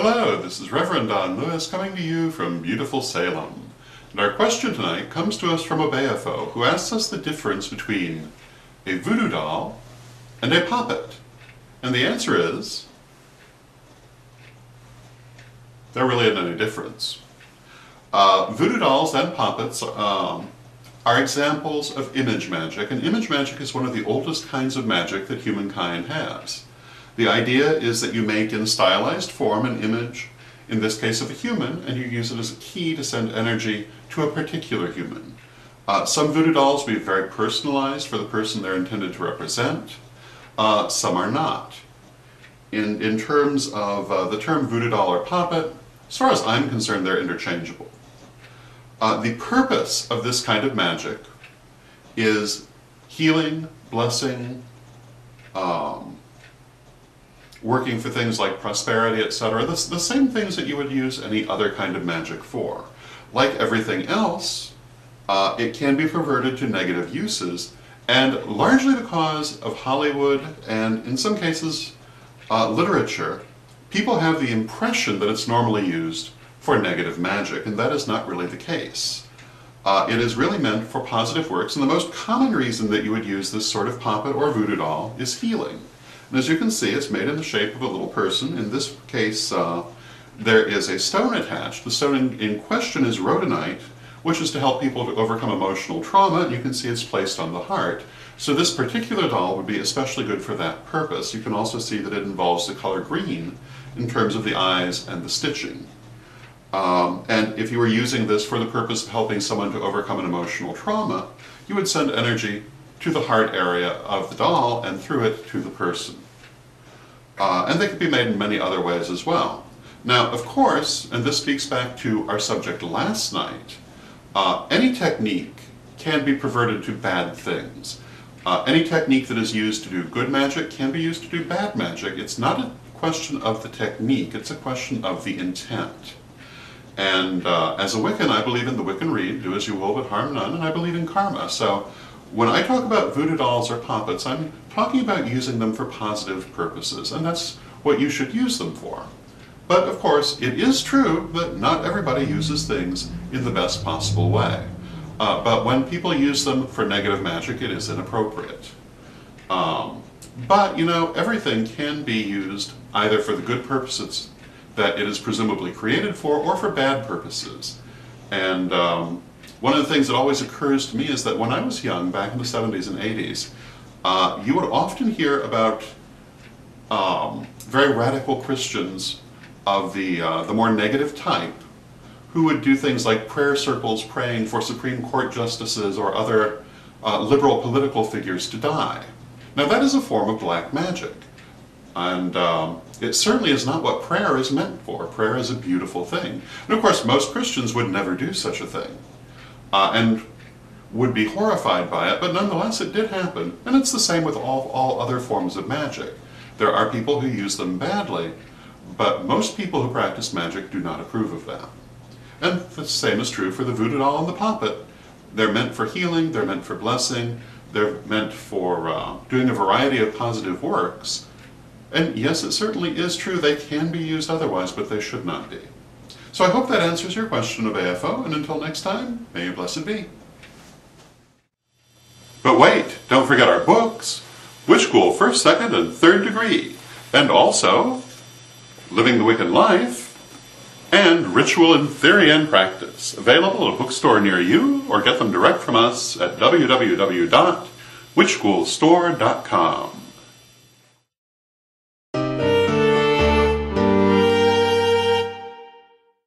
Hello, this is Reverend Don Lewis coming to you from beautiful Salem. And our question tonight comes to us from Obeafo, who asks us the difference between a voodoo doll and a puppet. And the answer is, there really isn't any difference. Voodoo dolls and puppets are examples of image magic, and image magic is one of the oldest kinds of magic that humankind has. The idea is that you make in stylized form an image, in this case of a human, and you use it as a key to send energy to a particular human. Some voodoo dolls will be very personalized for the person they're intended to represent. Some are not. In terms of the term voodoo doll or puppet, as far as I'm concerned, they're interchangeable. The purpose of this kind of magic is healing, blessing, working for things like prosperity, etc. The same things that you would use any other kind of magic for. Like everything else, it can be perverted to negative uses, and largely because of Hollywood and, in some cases, literature, people have the impression that it's normally used for negative magic, and that is not really the case. It is really meant for positive works, and the most common reason that you would use this sort of puppet or voodoo doll is healing. And as you can see, it's made in the shape of a little person. In this case, there is a stone attached. The stone in question is rhodonite, which is to help people to overcome emotional trauma, and you can see it's placed on the heart. So this particular doll would be especially good for that purpose. You can also see that it involves the color green in terms of the eyes and the stitching. And if you were using this for the purpose of helping someone to overcome an emotional trauma, you would send energy to the heart area of the doll and through it to the person. And they could be made in many other ways as well. Now, of course, and this speaks back to our subject last night, any technique can be perverted to bad things. Any technique that is used to do good magic can be used to do bad magic. It's not a question of the technique, it's a question of the intent. And as a Wiccan, I believe in the Wiccan Rede, do as you will but harm none, and I believe in karma. So when I talk about voodoo dolls or puppets, I'm talking about using them for positive purposes, and that's what you should use them for. But of course, it is true that not everybody uses things in the best possible way. But when people use them for negative magic, it is inappropriate. But, you know, everything can be used either for the good purposes that it is presumably created for, or for bad purposes. And one of the things that always occurs to me is that when I was young, back in the 70s and 80s, you would often hear about very radical Christians of the more negative type who would do things like prayer circles praying for Supreme Court justices or other liberal political figures to die. Now that is a form of black magic. And it certainly is not what prayer is meant for. Prayer is a beautiful thing. And of course, most Christians would never do such a thing. And would be horrified by it, but nonetheless it did happen. And it's the same with all other forms of magic. There are people who use them badly, but most people who practice magic do not approve of that. And the same is true for the voodoo doll and the puppet. They're meant for healing, they're meant for blessing, they're meant for doing a variety of positive works. And yes, it certainly is true they can be used otherwise, but they should not be. So I hope that answers your question, Obeafo, and until next time, may you blessed be. But wait, don't forget our books, Witch School 1st, 2nd, and 3rd Degree, and also Living the Wiccan Life, and Ritual in Theory and Practice, available at a bookstore near you, or get them direct from us at www.witchschoolstore.com.